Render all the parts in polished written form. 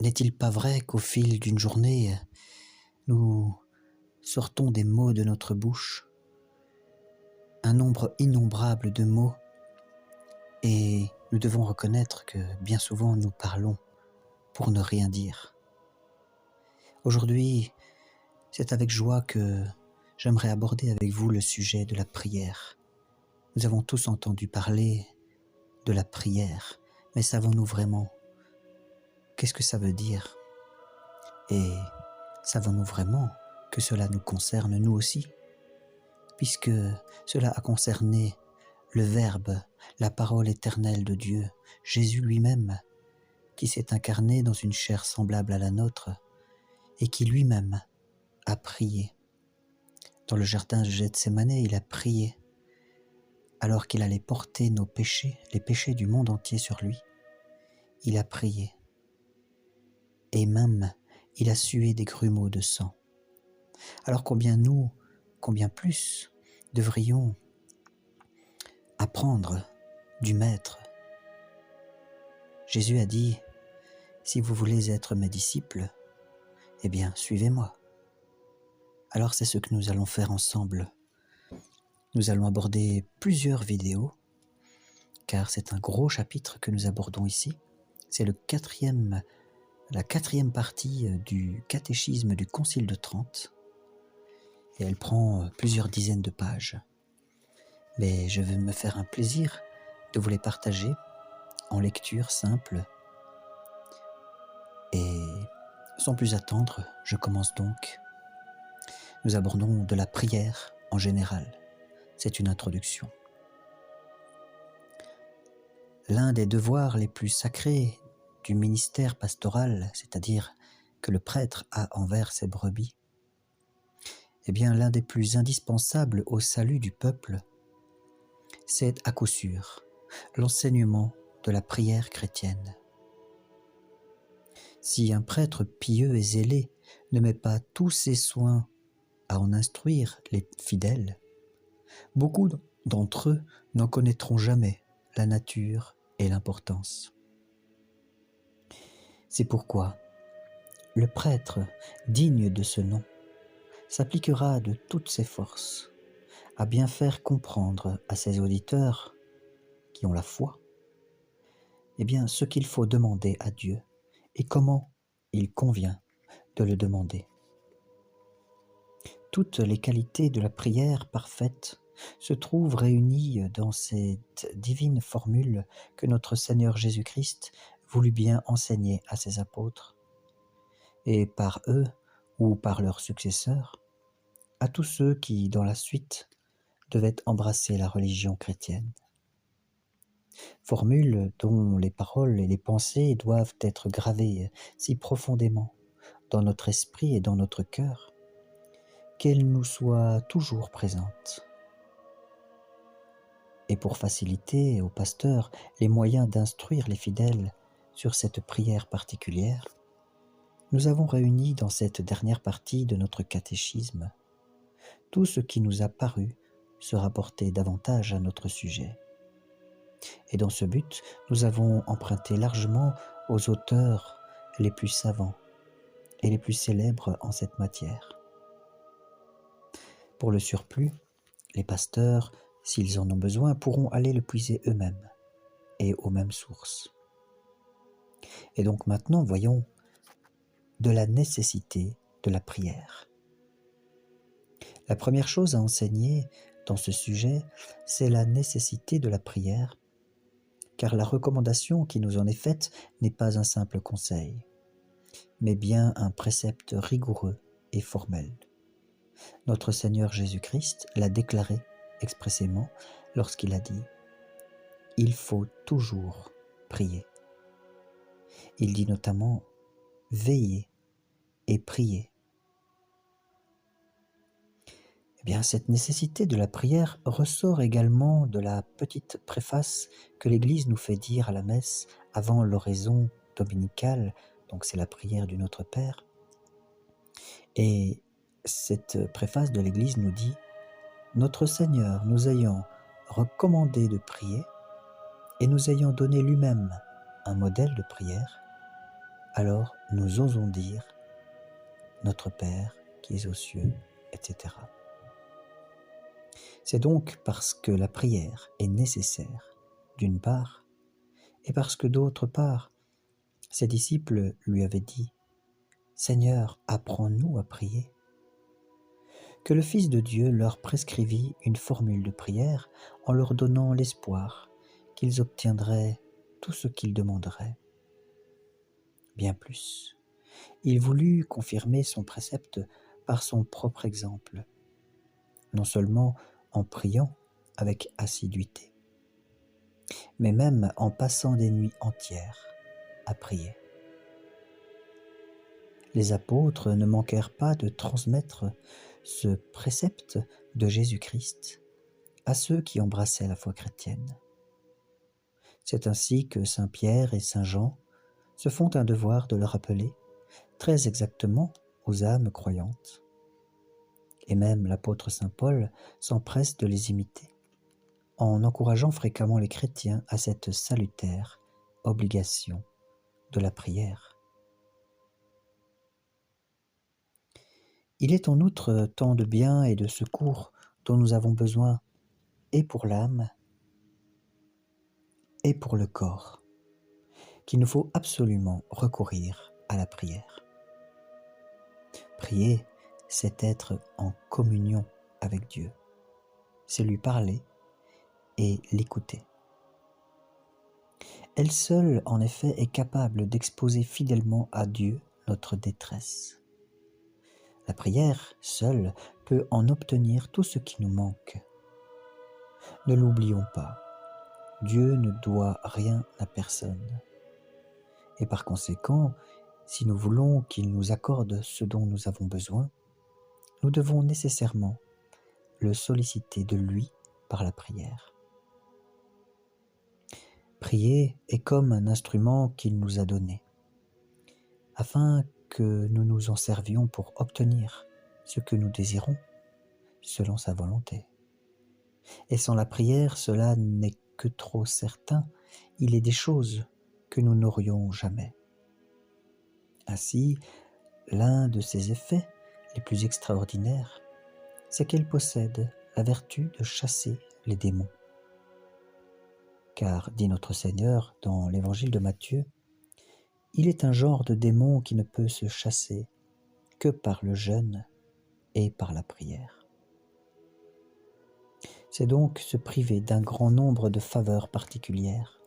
N'est-il pas vrai qu'au fil d'une journée, nous sortons des mots de notre bouche, un nombre innombrable de mots, et nous devons reconnaître que bien souvent nous parlons pour ne rien dire. Aujourd'hui, c'est avec joie que j'aimerais aborder avec vous le sujet de la prière. Nous avons tous entendu parler de la prière, mais savons-nous vraiment qu'est-ce que ça veut dire? Et savons-nous vraiment que cela nous concerne nous aussi? Puisque cela a concerné le Verbe, la parole éternelle de Dieu, Jésus lui-même, qui s'est incarné dans une chair semblable à la nôtre, et qui lui-même a prié. Dans le jardin de Gethsémani, il a prié, alors qu'il allait porter nos péchés, les péchés du monde entier sur lui. Il a prié, et même il a sué des grumeaux de sang. Alors combien plus devrions apprendre du Maître. Jésus a dit, si vous voulez être mes disciples, eh bien, suivez-moi. Alors c'est ce que nous allons faire ensemble. Nous allons aborder plusieurs vidéos, car c'est un gros chapitre que nous abordons ici. C'est la quatrième partie du catéchisme du Concile de Trente, et elle prend plusieurs dizaines de pages. Mais je vais me faire un plaisir de vous les partager en lecture simple. Et sans plus attendre, je commence donc. Nous abordons de la prière en général. C'est une introduction. L'un des devoirs les plus sacrés du ministère pastoral, c'est-à-dire que le prêtre a envers ses brebis, eh bien l'un des plus indispensables au salut du peuple, c'est à coup sûr l'enseignement de la prière chrétienne. Si un prêtre pieux et zélé ne met pas tous ses soins à en instruire les fidèles, beaucoup d'entre eux n'en connaîtront jamais la nature et l'importance. C'est pourquoi le prêtre, digne de ce nom, s'appliquera de toutes ses forces à bien faire comprendre à ses auditeurs qui ont la foi, eh bien, ce qu'il faut demander à Dieu et comment il convient de le demander. Toutes les qualités de la prière parfaite se trouvent réunies dans cette divine formule que notre Seigneur Jésus-Christ voulut bien enseigner à ses apôtres, et par eux ou par leurs successeurs, à tous ceux qui, dans la suite, devaient embrasser la religion chrétienne. Formule dont les paroles et les pensées doivent être gravées si profondément dans notre esprit et dans notre cœur, qu'elles nous soient toujours présentes. Et pour faciliter aux pasteurs les moyens d'instruire les fidèles sur cette prière particulière, nous avons réuni dans cette dernière partie de notre catéchisme tout ce qui nous a paru se rapporter davantage à notre sujet. Et dans ce but, nous avons emprunté largement aux auteurs les plus savants et les plus célèbres en cette matière. Pour le surplus, les pasteurs, s'ils en ont besoin, pourront aller le puiser eux-mêmes et aux mêmes sources. Et donc maintenant, voyons de la nécessité de la prière. La première chose à enseigner dans ce sujet, c'est la nécessité de la prière, car la recommandation qui nous en est faite n'est pas un simple conseil, mais bien un précepte rigoureux et formel. Notre Seigneur Jésus-Christ l'a déclaré expressément lorsqu'il a dit « Il faut toujours prier ». Il dit notamment « Veillez et priez ». Eh bien, cette nécessité de la prière ressort également de la petite préface que l'Église nous fait dire à la messe avant l'oraison dominicale, donc c'est la prière du Notre Père. Et cette préface de l'Église nous dit « Notre Seigneur nous ayant recommandé de prier et nous ayant donné lui-même un modèle de prière, alors nous osons dire « Notre Père qui es aux cieux », etc. C'est donc parce que la prière est nécessaire, d'une part, et parce que d'autre part, ses disciples lui avaient dit « Seigneur, apprends-nous à prier », que le Fils de Dieu leur prescrivit une formule de prière en leur donnant l'espoir qu'ils obtiendraient tout ce qu'ils demanderaient. Bien plus, il voulut confirmer son précepte par son propre exemple, non seulement en priant avec assiduité, mais même en passant des nuits entières à prier. Les apôtres ne manquèrent pas de transmettre ce précepte de Jésus-Christ à ceux qui embrassaient la foi chrétienne. C'est ainsi que Saint Pierre et Saint Jean se font un devoir de le rappeler très exactement aux âmes croyantes. Et même l'apôtre Saint Paul s'empresse de les imiter, en encourageant fréquemment les chrétiens à cette salutaire obligation de la prière. Il est en outre tant de bien et de secours dont nous avons besoin et pour l'âme et pour le corps, qu'il nous faut absolument recourir à la prière. Prier, c'est être en communion avec Dieu, c'est lui parler et l'écouter. Elle seule, en effet, est capable d'exposer fidèlement à Dieu notre détresse. La prière, seule, peut en obtenir tout ce qui nous manque. Ne l'oublions pas, Dieu ne doit rien à personne. Et par conséquent, si nous voulons qu'il nous accorde ce dont nous avons besoin, nous devons nécessairement le solliciter de lui par la prière. Prier est comme un instrument qu'il nous a donné, afin que nous nous en servions pour obtenir ce que nous désirons, selon sa volonté. Et sans la prière, cela n'est que trop certain, il est des choses que nous n'aurions jamais. Ainsi, l'un de ses effets les plus extraordinaires, c'est qu'elle possède la vertu de chasser les démons. Car, dit notre Seigneur dans l'évangile de Matthieu, il est un genre de démon qui ne peut se chasser que par le jeûne et par la prière. C'est donc se priver d'un grand nombre de faveurs particulières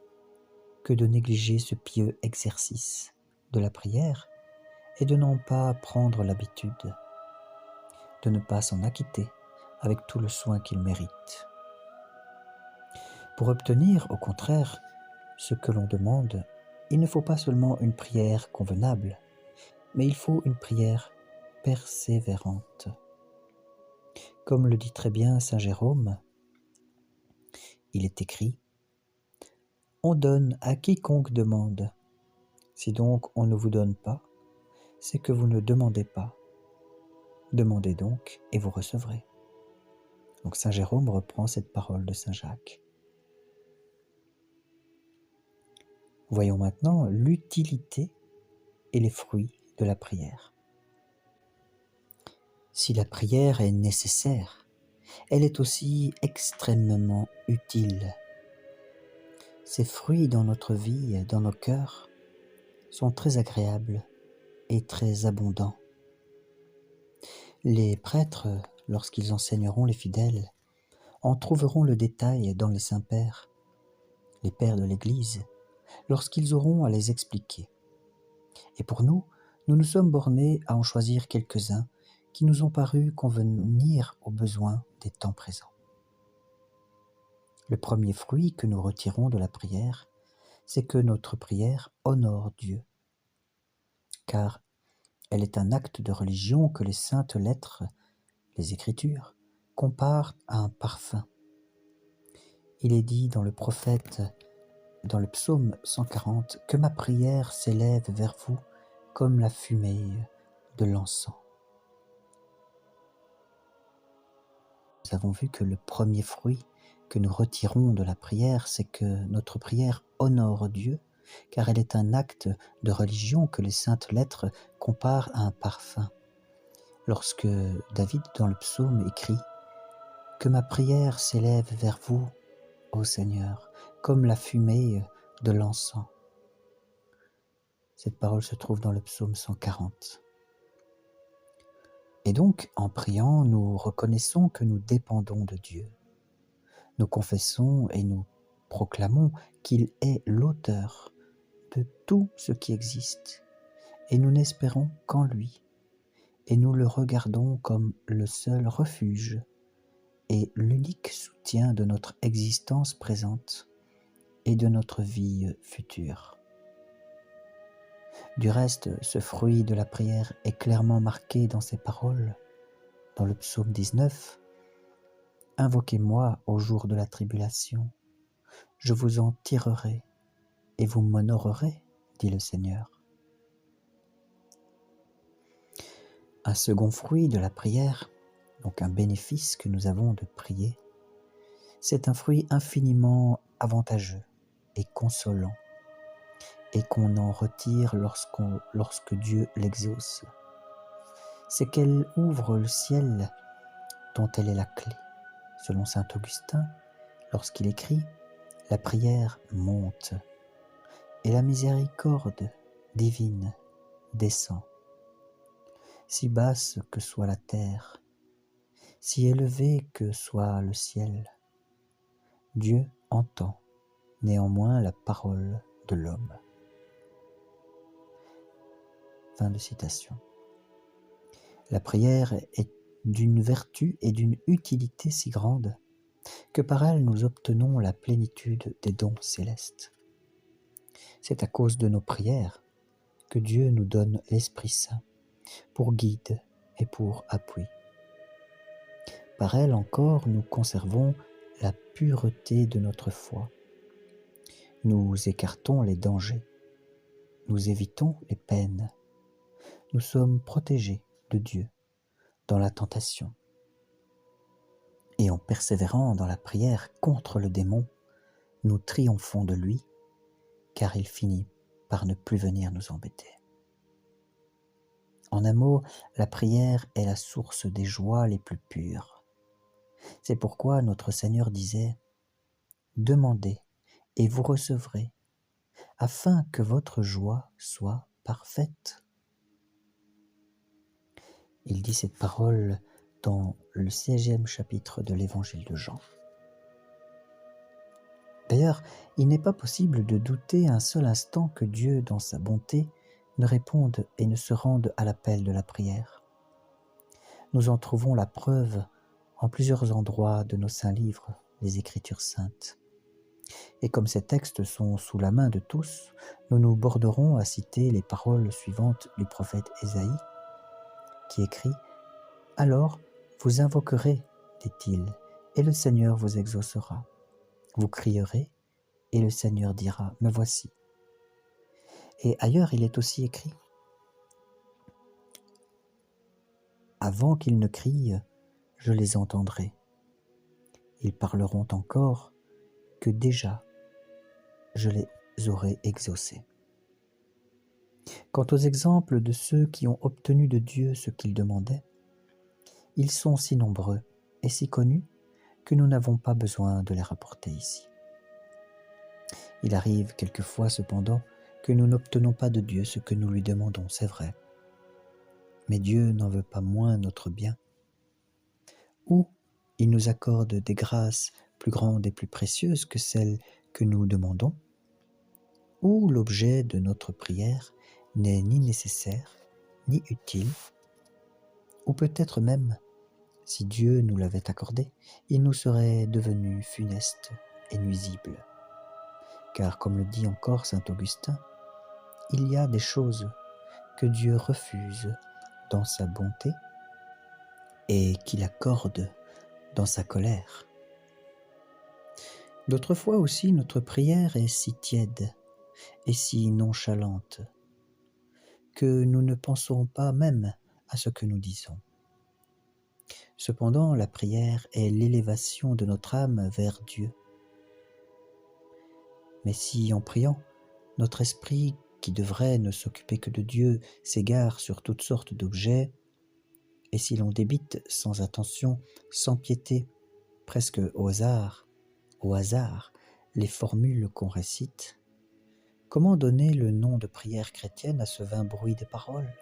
que de négliger ce pieux exercice de la prière et de n'en pas prendre l'habitude, de ne pas s'en acquitter avec tout le soin qu'il mérite. Pour obtenir, au contraire, ce que l'on demande, il ne faut pas seulement une prière convenable, mais il faut une prière persévérante. Comme le dit très bien saint Jérôme, il est écrit « On donne à quiconque demande. Si donc on ne vous donne pas, c'est que vous ne demandez pas. Demandez donc et vous recevrez. » Donc saint Jérôme reprend cette parole de saint Jacques. Voyons maintenant l'utilité et les fruits de la prière. Si la prière est nécessaire, elle est aussi extrêmement utile. Ses fruits dans notre vie, dans nos cœurs, sont très agréables et très abondants. Les prêtres, lorsqu'ils enseigneront les fidèles, en trouveront le détail dans les saints-pères, les pères de l'Église, lorsqu'ils auront à les expliquer. Et pour nous, nous nous sommes bornés à en choisir quelques-uns qui nous ont paru convenir aux besoins des temps présents. Le premier fruit que nous retirons de la prière, c'est que notre prière honore Dieu, car elle est un acte de religion que les saintes lettres, les Écritures, comparent à un parfum. Il est dit dans le prophète, dans le psaume 140, que ma prière s'élève vers vous comme la fumée de l'encens. Nous avons vu que le premier fruit que nous retirons de la prière, c'est que notre prière honore Dieu car elle est un acte de religion que les saintes lettres comparent à un parfum. Lorsque David, dans le psaume, écrit « Que ma prière s'élève vers vous, ô Seigneur, comme la fumée de l'encens ». Cette parole se trouve dans le psaume 140. Et donc, en priant, nous reconnaissons que nous dépendons de Dieu. Nous confessons et nous proclamons qu'il est l'auteur de tout ce qui existe, et nous n'espérons qu'en lui, et nous le regardons comme le seul refuge et l'unique soutien de notre existence présente et de notre vie future. Du reste, ce fruit de la prière est clairement marqué dans ces paroles, dans le psaume 19. « Invoquez-moi au jour de la tribulation, je vous en tirerai et vous m'honorerez, dit le Seigneur. » Un second fruit de la prière, donc un bénéfice que nous avons de prier, c'est un fruit infiniment avantageux et consolant, et qu'on en retire lorsque Dieu l'exauce. C'est qu'elle ouvre le ciel dont elle est la clé. Selon saint Augustin, lorsqu'il écrit « La prière monte et la miséricorde divine descend. Si basse que soit la terre, si élevé que soit le ciel, Dieu entend néanmoins la parole de l'homme. » Fin de citation. La prière est d'une vertu et d'une utilité si grande que par elle nous obtenons la plénitude des dons célestes. C'est à cause de nos prières que Dieu nous donne l'Esprit Saint pour guide et pour appui. Par elle encore, nous conservons la pureté de notre foi. Nous écartons les dangers, nous évitons les peines, nous sommes protégés de Dieu dans la tentation. Et en persévérant dans la prière contre le démon, nous triomphons de lui, car il finit par ne plus venir nous embêter. En un mot, la prière est la source des joies les plus pures. C'est pourquoi notre Seigneur disait « Demandez et vous recevrez, afin que votre joie soit parfaite. » Il dit cette parole dans le 16e chapitre de l'Évangile de Jean. D'ailleurs, il n'est pas possible de douter un seul instant que Dieu, dans sa bonté, ne réponde et ne se rende à l'appel de la prière. Nous en trouvons la preuve en plusieurs endroits de nos saints livres, les Écritures saintes. Et comme ces textes sont sous la main de tous, nous nous borderons à citer les paroles suivantes du prophète Ésaïe, qui écrit « Alors vous invoquerez, dit-il, et le Seigneur vous exaucera. Vous crierez, et le Seigneur dira, me voici. » Et ailleurs, il est aussi écrit « Avant qu'ils ne crient, je les entendrai. Ils parleront encore que déjà je les aurai exaucés. » Quant aux exemples de ceux qui ont obtenu de Dieu ce qu'ils demandaient, ils sont si nombreux et si connus que nous n'avons pas besoin de les rapporter ici. Il arrive quelquefois cependant que nous n'obtenons pas de Dieu ce que nous lui demandons, c'est vrai. Mais Dieu n'en veut pas moins notre bien. Ou il nous accorde des grâces plus grandes et plus précieuses que celles que nous demandons, ou l'objet de notre prière n'est ni nécessaire, ni utile, ou peut-être même, si Dieu nous l'avait accordé, il nous serait devenu funeste et nuisible. Car comme le dit encore saint Augustin, il y a des choses que Dieu refuse dans sa bonté et qu'il accorde dans sa colère. D'autres fois aussi, notre prière est si tiède et si nonchalante que nous ne pensons pas même à ce que nous disons. Cependant, la prière est l'élévation de notre âme vers Dieu. Mais si, en priant, Notre esprit, qui devrait ne s'occuper que de Dieu, s'égare sur toutes sortes d'objets, et si l'on débite sans attention, sans piété, presque au hasard, les formules qu'on récite, comment donner le nom de prière chrétienne à ce vain bruit des paroles?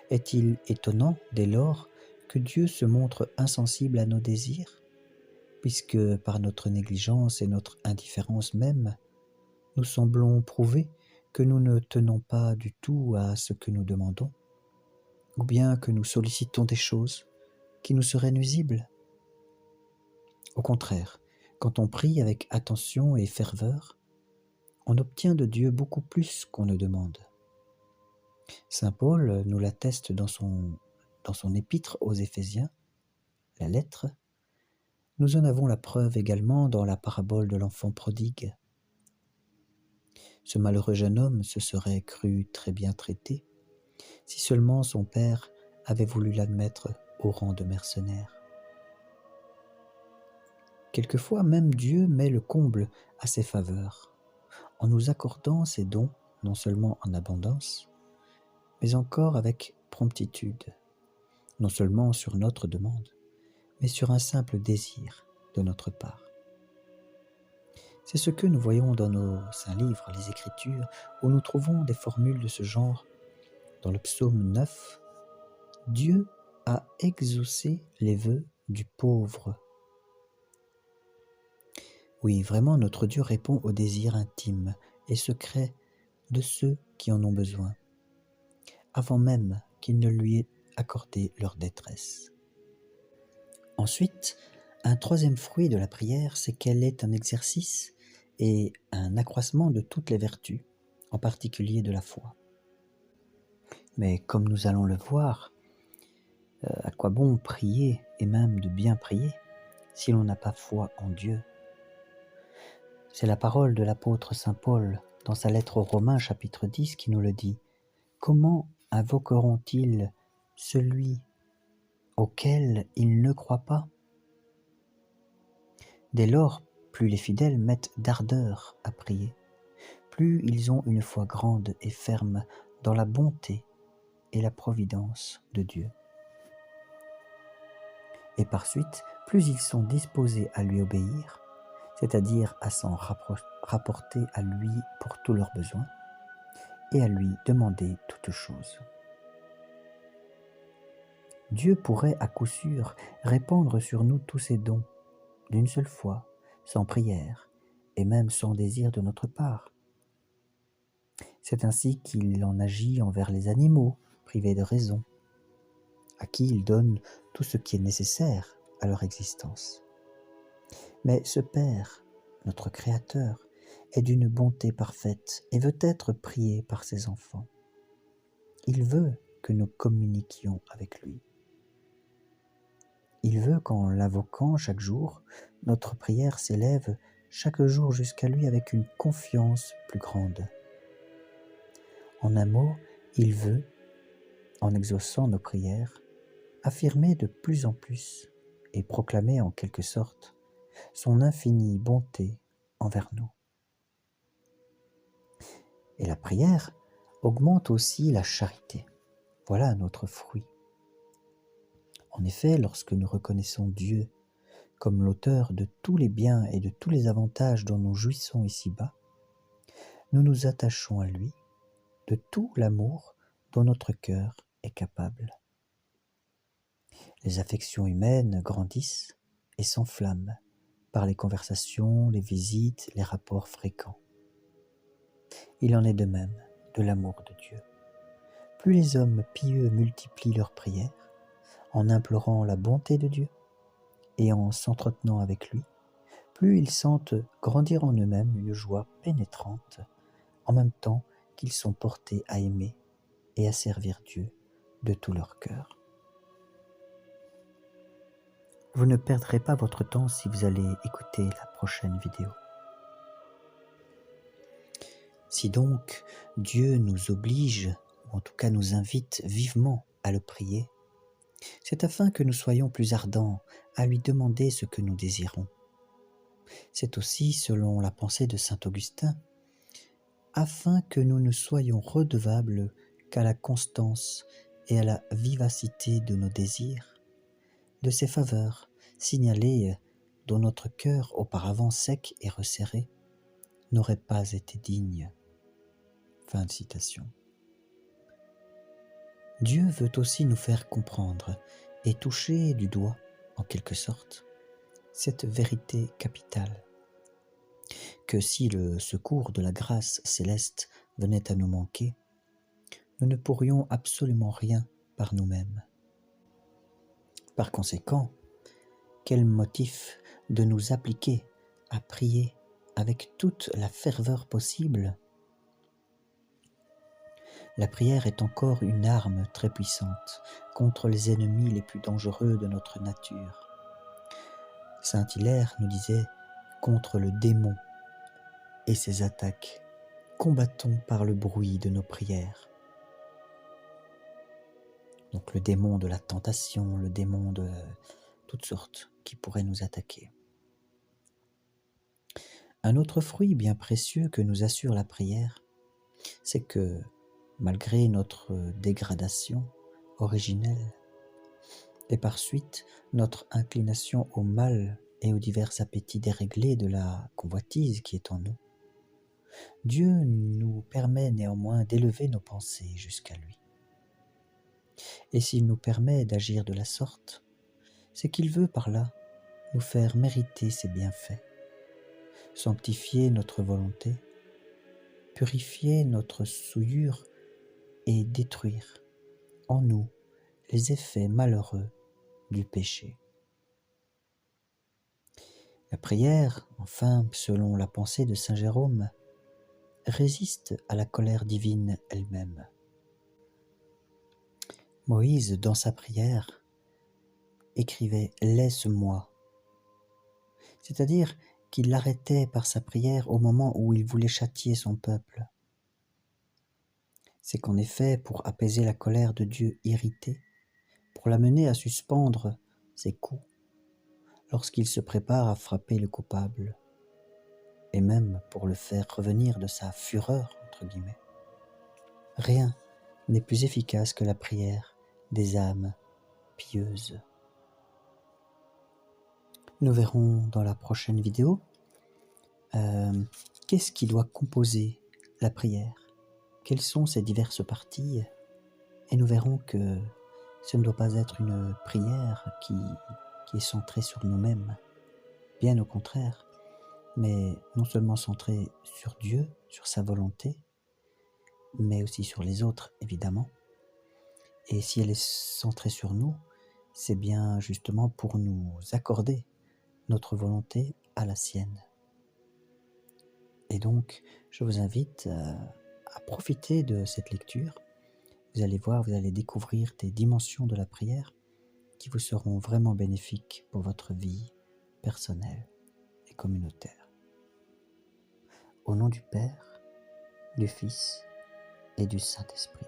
Est-il étonnant, dès lors, que Dieu se montre insensible à nos désirs, puisque par notre négligence et notre indifférence même, nous semblons prouver que nous ne tenons pas du tout à ce que nous demandons, ou bien que nous sollicitons des choses qui nous seraient nuisibles? Au contraire, quand on prie avec attention et ferveur, on obtient de Dieu beaucoup plus qu'on ne demande. Saint Paul nous l'atteste dans son épître aux Éphésiens, la lettre. Nous en avons la preuve également dans la parabole de l'enfant prodigue. Ce malheureux jeune homme se serait cru très bien traité, si seulement son père avait voulu l'admettre au rang de mercenaire. Quelquefois même Dieu met le comble à ses faveurs, en nous accordant ses dons non seulement en abondance, mais encore avec promptitude, non seulement sur notre demande, mais sur un simple désir de notre part. C'est ce que nous voyons dans nos saints livres, les Écritures, où nous trouvons des formules de ce genre. Dans le psaume 9, Dieu a exaucé les vœux du pauvre. Oui, vraiment, notre Dieu répond aux désirs intimes et secrets de ceux qui en ont besoin, avant même qu'ils ne lui aient accordé leur détresse. Ensuite, un troisième fruit de la prière, c'est qu'elle est un exercice et un accroissement de toutes les vertus, en particulier de la foi. Mais comme nous allons le voir, à quoi bon prier et même de bien prier si l'on n'a pas foi en Dieu? C'est la parole de l'apôtre saint Paul dans sa lettre aux Romains chapitre 10 qui nous le dit. Comment invoqueront-ils celui auquel ils ne croient pas? Dès lors, plus les fidèles mettent d'ardeur à prier, plus ils ont une foi grande et ferme dans la bonté et la providence de Dieu. Et par suite, plus ils sont disposés à lui obéir, c'est-à-dire à s'en rapporter à lui pour tous leurs besoins, et à lui demander toutes choses. Dieu pourrait à coup sûr répandre sur nous tous ses dons, d'une seule fois, sans prière, et même sans désir de notre part. C'est ainsi qu'il en agit envers les animaux, privés de raison, à qui il donne tout ce qui est nécessaire à leur existence. Mais ce Père, notre Créateur, est d'une bonté parfaite et veut être prié par ses enfants. Il veut que nous communiquions avec lui. Il veut qu'en l'invoquant chaque jour, notre prière s'élève chaque jour jusqu'à lui avec une confiance plus grande. En un mot, il veut, en exaucant nos prières, affirmer de plus en plus et proclamer en quelque sorte son infinie bonté envers nous. Et la prière augmente aussi la charité. Voilà un autre fruit. En effet, lorsque nous reconnaissons Dieu comme l'auteur de tous les biens et de tous les avantages dont nous jouissons ici-bas, nous nous attachons à lui de tout l'amour dont notre cœur est capable. Les affections humaines grandissent et s'enflamment par les conversations, les visites, les rapports fréquents. Il en est de même de l'amour de Dieu. Plus les hommes pieux multiplient leurs prières, en implorant la bonté de Dieu et en s'entretenant avec lui, plus ils sentent grandir en eux-mêmes une joie pénétrante, en même temps qu'ils sont portés à aimer et à servir Dieu de tout leur cœur. Vous ne perdrez pas votre temps si vous allez écouter la prochaine vidéo. Si donc Dieu nous oblige, ou en tout cas nous invite vivement à le prier, c'est afin que nous soyons plus ardents à lui demander ce que nous désirons. C'est aussi, selon la pensée de saint Augustin, afin que nous ne soyons redevables qu'à la constance et à la vivacité de nos désirs, de ces faveurs signalées dont notre cœur, auparavant sec et resserré, n'aurait pas été digne. » Fin de citation. Dieu veut aussi nous faire comprendre et toucher du doigt, en quelque sorte, cette vérité capitale, que si le secours de la grâce céleste venait à nous manquer, nous ne pourrions absolument rien par nous-mêmes. Par conséquent, quel motif de nous appliquer à prier avec toute la ferveur possible? La prière est encore une arme très puissante contre les ennemis les plus dangereux de notre nature. Saint Hilaire nous disait « Contre le démon et ses attaques, combattons par le bruit de nos prières. » Donc le démon de la tentation, le démon de toutes sortes qui pourraient nous attaquer. Un autre fruit bien précieux que nous assure la prière, c'est que, malgré notre dégradation originelle, et par suite notre inclination au mal et aux divers appétits déréglés de la convoitise qui est en nous, Dieu nous permet néanmoins d'élever nos pensées jusqu'à lui. Et s'il nous permet d'agir de la sorte, c'est qu'il veut par là nous faire mériter ses bienfaits, sanctifier notre volonté, purifier notre souillure et détruire en nous les effets malheureux du péché. La prière, enfin, selon la pensée de saint Jérôme, résiste à la colère divine elle-même. Moïse, dans sa prière, écrivait « Laisse-moi », c'est-à-dire qu'il l'arrêtait par sa prière au moment où il voulait châtier son peuple. C'est qu'en effet, pour apaiser la colère de Dieu irrité, pour l'amener à suspendre ses coups, lorsqu'il se prépare à frapper le coupable, et même pour le faire revenir de sa fureur, entre guillemets, rien n'est plus efficace que la prière des âmes pieuses. Nous verrons dans la prochaine vidéo qu'est-ce qui doit composer la prière, quelles sont ses diverses parties, et nous verrons que ce ne doit pas être une prière qui est centrée sur nous-mêmes, bien au contraire, mais non seulement centrée sur Dieu, sur sa volonté, mais aussi sur les autres, évidemment. Et si elle est centrée sur nous, c'est bien justement pour nous accorder notre volonté à la sienne. Et donc, je vous invite à profiter de cette lecture. Vous allez voir, vous allez découvrir des dimensions de la prière qui vous seront vraiment bénéfiques pour votre vie personnelle et communautaire. Au nom du Père, du Fils et du Saint-Esprit.